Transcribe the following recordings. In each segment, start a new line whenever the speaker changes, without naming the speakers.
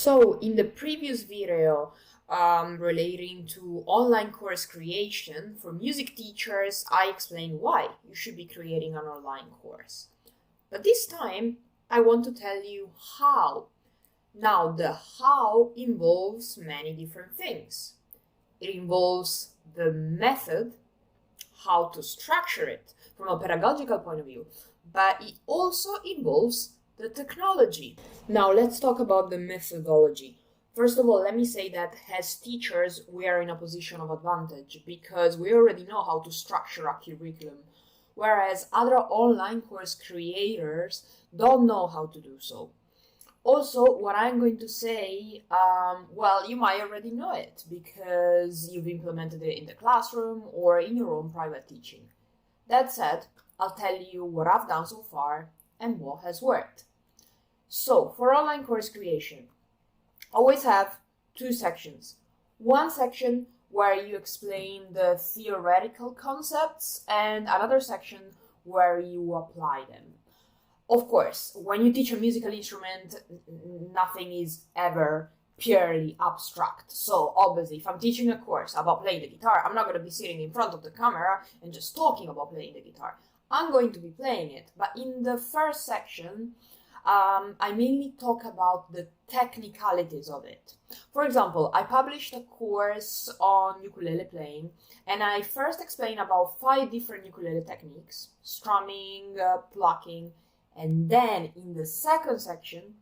So in the previous video relating to online course creation for music teachers, I explained why you should be creating an online course. But this time, I want to tell you how. Now, the how involves many different things. It involves the method, how to structure it from a pedagogical point of view, but it also involves the technology. Now, let's talk about the methodology. First of all, let me say that as teachers, we are in a position of advantage because we already know how to structure a curriculum, whereas other online course creators don't know how to do so. Also, what I'm going to say, well, you might already know it because you've implemented it in the classroom or in your own private teaching. That said, I'll tell you what I've done so far and what has worked. So, for online course creation, always have two sections. One section where you explain the theoretical concepts and another section where you apply them. Of course, when you teach a musical instrument, nothing is ever purely abstract. So obviously, if I'm teaching a course about playing the guitar, I'm not going to be sitting in front of the camera and just talking about playing the guitar. I'm going to be playing it. But in the first section, I mainly talk about the technicalities of it. For example, I published a course on ukulele playing, and I first explained about 5 different ukulele techniques: strumming, plucking, and then in the second section,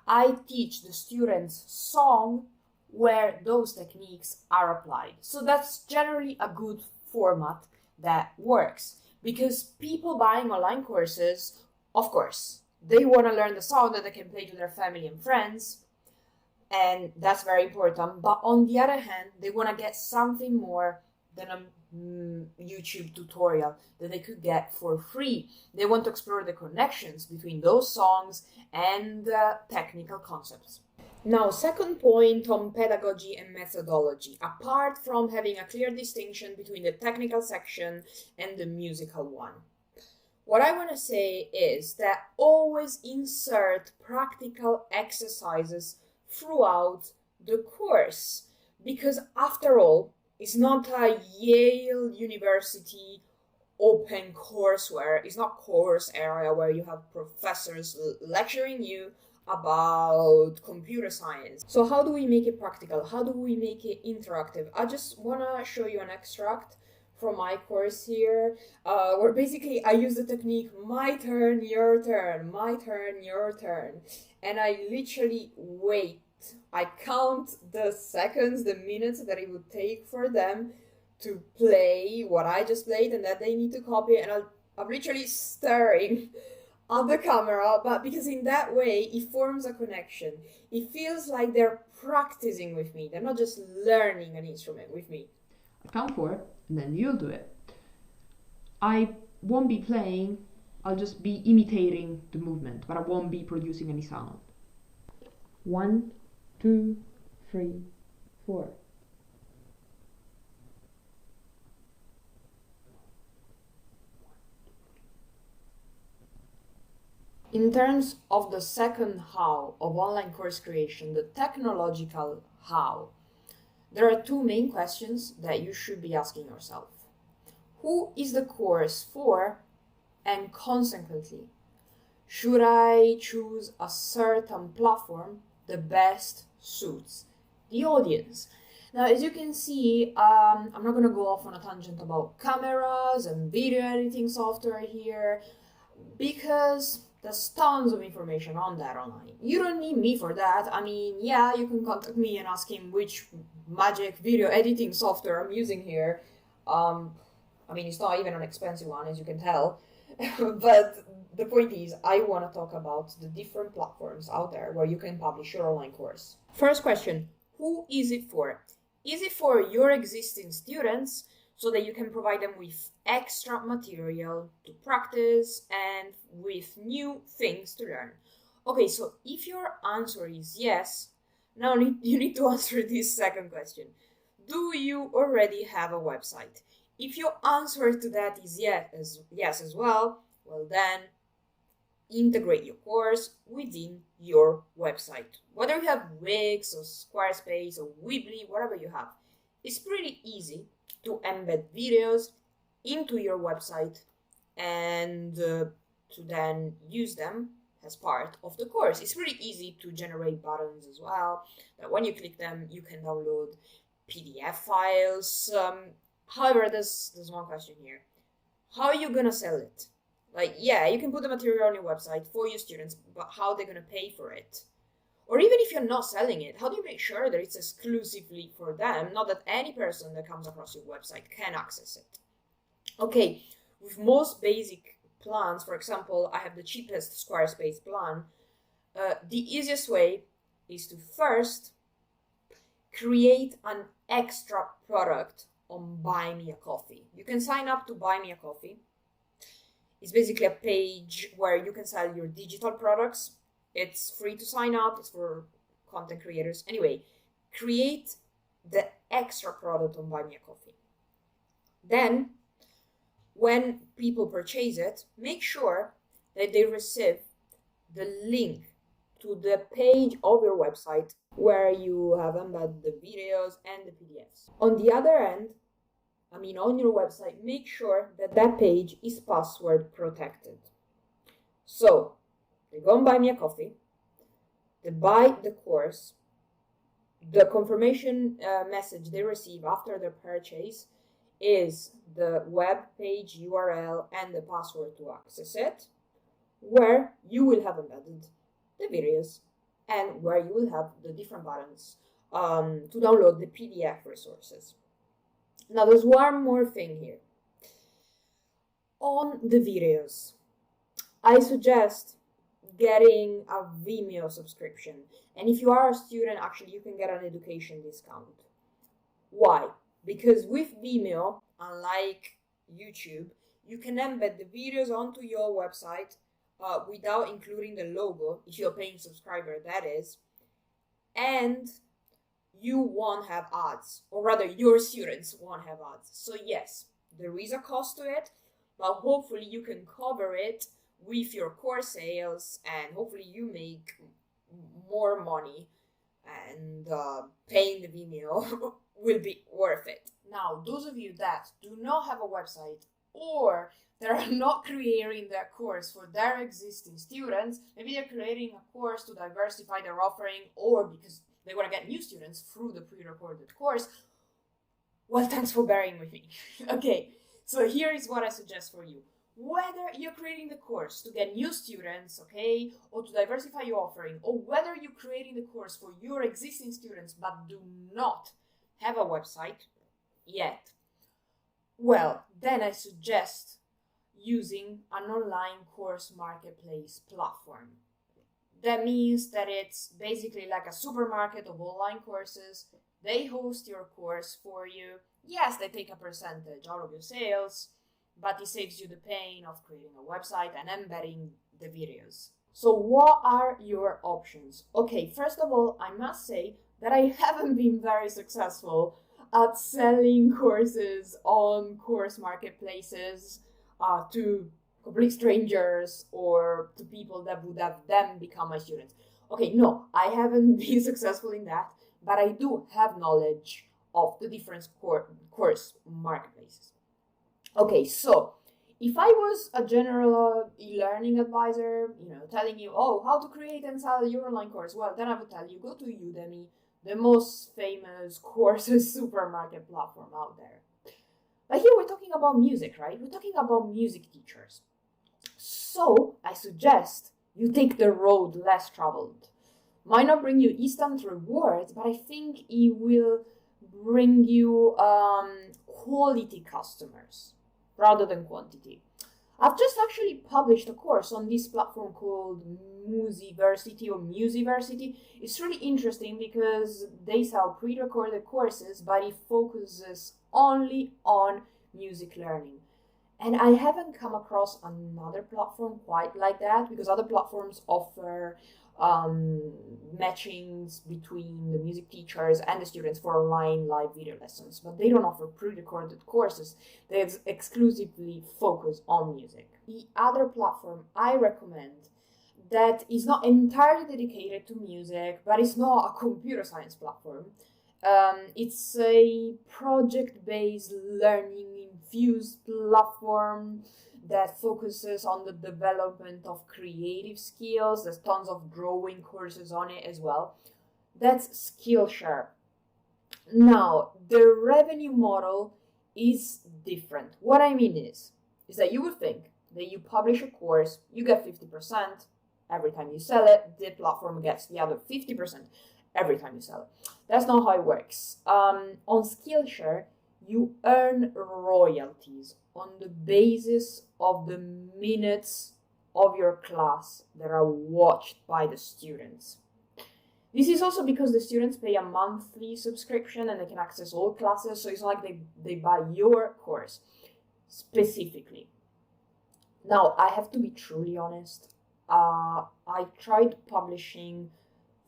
I teach the students song where those techniques are applied. So that's generally a good format that works because people buying online courses, of course, they want to learn the song that they can play to their family and friends, and that's very important. But on the other hand, they want to get something more than a YouTube tutorial that they could get for free. They want to explore the connections between those songs and technical concepts. Now, second point on pedagogy and methodology, apart from having a clear distinction between the technical section and the musical one. What I want to say is that always insert practical exercises throughout the course, because after all, it's not a Yale University open courseware. It's not course area where you have professors lecturing you about computer science. So how do we make it practical? How do we make it interactive? I just want to show you an extract from my course here, where basically I use the technique, my turn, your turn, my turn, your turn. And I literally wait. I count the seconds, the minutes that it would take for them to play what I just played and that they need to copy it. And I'm literally staring at the camera, but because in that way it forms a connection. It feels like they're practicing with me. They're not just learning an instrument with me.
I count 4 and then you'll do it. I won't be playing, I'll just be imitating the movement, but I won't be producing any sound. 1, 2, 3, 4.
In terms of the second how of online course creation, the technological how, there are 2 main questions that you should be asking yourself. Who is the course for, and consequently, should I choose a certain platform that best suits the audience? Now, as you can see, I'm not going to go off on a tangent about cameras and video editing software here, because there's tons of information on that online. You don't need me for that. I mean, yeah, you can contact me and ask him which magic video editing software I'm using here. I mean, it's not even an expensive one, as you can tell. But the point is, I want to talk about the different platforms out there where you can publish your online course. First question, who is it for? Is it for your existing students so that you can provide them with extra material to practice and with new things to learn? Okay, so if your answer is yes, now you need to answer this second question. Do you already have a website? If your answer to that is yes as well then integrate your course within your website. Whether you have Wix or Squarespace or Weebly, whatever you have, it's pretty easy to embed videos into your website and to then use them as part of the course. It's pretty easy to generate buttons as well, that when you click them, you can download PDF files. However, there's one question here. How are you gonna sell it? Like, yeah, you can put the material on your website for your students, but how are they gonna pay for it? Or even if you're not selling it, how do you make sure that it's exclusively for them, not that any person that comes across your website can access it? Okay, with most basic plans, for example, I have the cheapest Squarespace plan. The easiest way is to first create an extra product on Buy Me a Coffee. You can sign up to Buy Me a Coffee. It's basically a page where you can sell your digital products. It's free to sign up. It's for content creators. Anyway, create the extra product on Buy Me a Coffee. Then, when people purchase it, make sure that they receive the link to the page of your website where you have embedded the videos and the PDFs. On the other end, on your website, make sure that that page is password protected. So, they go and buy me a coffee, they buy the course, the confirmation message they receive after their purchase is the web page URL and the password to access it, where you will have embedded the videos and where you will have the different buttons to download the PDF resources. Now, there's one more thing here. On the videos, I suggest getting a Vimeo subscription. And if you are a student, actually, you can get an education discount. Why? Because with Vimeo, unlike YouTube, you can embed the videos onto your website without including the logo, if you're a paying subscriber, that is. And you won't have ads, or rather your students won't have ads. So yes, there is a cost to it, but hopefully you can cover it with your course sales, and hopefully you make more money, and paying the Vimeo will be worth it. Now, those of you that do not have a website or that are not creating their course for their existing students, maybe they're creating a course to diversify their offering or because they want to get new students through the pre-recorded course. Well, thanks for bearing with me. Okay, so here is what I suggest for you. Whether you're creating the course to get new students, okay, or to diversify your offering, or whether you're creating the course for your existing students but do not have a website yet, well, then I suggest using an online course marketplace platform. That means that it's basically like a supermarket of online courses. They host your course for you. Yes, they take a percentage out of your sales, but it saves you the pain of creating a website and embedding the videos. So what are your options? Okay, first of all, I must say that I haven't been very successful at selling courses on course marketplaces to complete strangers or to people that would have then become my students. Okay, no, I haven't been successful in that, but I do have knowledge of the different course marketplaces. Okay, so if I was a general e-learning advisor, telling you, how to create and sell your online course, well, then I would tell you, go to Udemy, the most famous courses supermarket platform out there. But here we're talking about music, right? We're talking about music teachers. So I suggest you take the road less traveled. Might not bring you instant rewards, but I think it will bring you quality customers rather than quantity. I've just actually published a course on this platform called Musiversity or Musiversity. It's really interesting because they sell pre-recorded courses, but it focuses only on music learning. And I haven't come across another platform quite like that, because other platforms offer matchings between the music teachers and the students for online live video lessons, but they don't offer pre-recorded courses. They exclusively focus on music. The other platform I recommend that is not entirely dedicated to music, but it's not a computer science platform. It's a project-based learning-infused platform that focuses on the development of creative skills. There's tons of drawing courses on it as well. That's Skillshare. Now, the revenue model is different. What I mean is that you would think that you publish a course, you get 50% every time you sell it, the platform gets the other 50% every time you sell it. That's not how it works. On Skillshare, you earn royalties on the basis of the minutes of your class that are watched by the students. This is also because the students pay a monthly subscription and they can access all classes, so it's not like they buy your course specifically. Now, I have to be truly honest. I tried publishing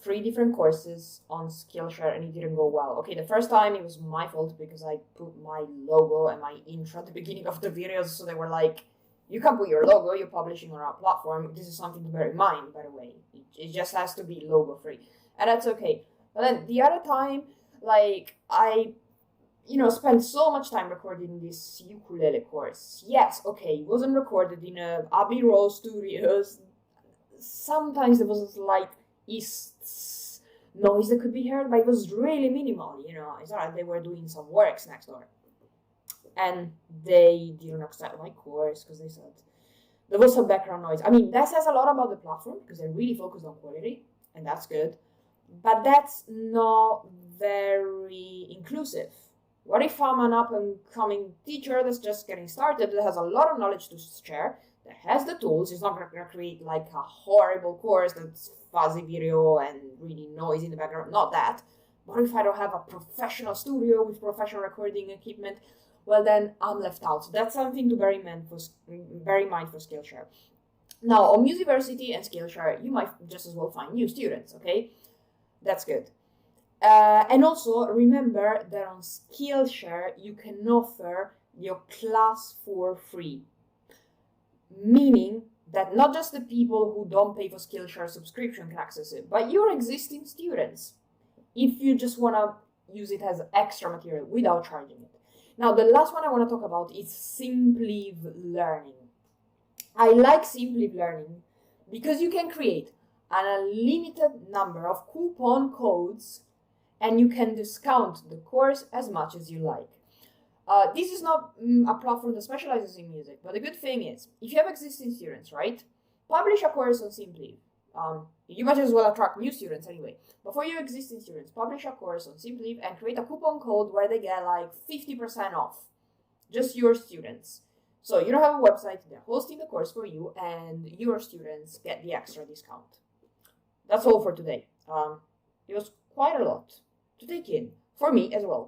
3 different courses on Skillshare and it didn't go well. Okay, the first time it was my fault because I put my logo and my intro at the beginning of the videos, so they were like, you can't put your logo, you're publishing on our platform. This is something to bear in mind, by the way. It just has to be logo free. And that's okay. But then the other time, like, I spent so much time recording this ukulele course. Yes, okay, it wasn't recorded in a Abbey Road Studios. Sometimes there was a slight noise that could be heard, but it was really minimal, It's not like they were doing some works next door. And they didn't accept my course because they said there was some background noise. I mean, that says a lot about the platform because they're really focused on quality, and that's good. But that's not very inclusive. What if I'm an up-and-coming teacher that's just getting started, that has a lot of knowledge to share, that has the tools, is not going to create like a horrible course that's fuzzy video and really noisy in the background, not that. What if I don't have a professional studio with professional recording equipment? Well, then I'm left out. So that's something to bear in mind for Skillshare. Now, on Musiversity and Skillshare, you might just as well find new students, okay? That's good. And also remember that on Skillshare you can offer your class for free, meaning that not just the people who don't pay for Skillshare subscription can access it, but your existing students, if you just want to use it as extra material without charging it. Now, the last one I want to talk about is Simpliv Learning. I like Simpliv Learning because you can create an unlimited number of coupon codes and you can discount the course as much as you like. This is not a platform that specializes in music, but the good thing is, if you have existing students, right, publish a course on Simpliv. You might as well attract new students anyway. But for your existing students, publish a course on Simpliv and create a coupon code where they get like 50% off. Just your students. So you don't have a website, they're hosting the course for you, and your students get the extra discount. That's all for today. It was quite a lot to take in, for me as well.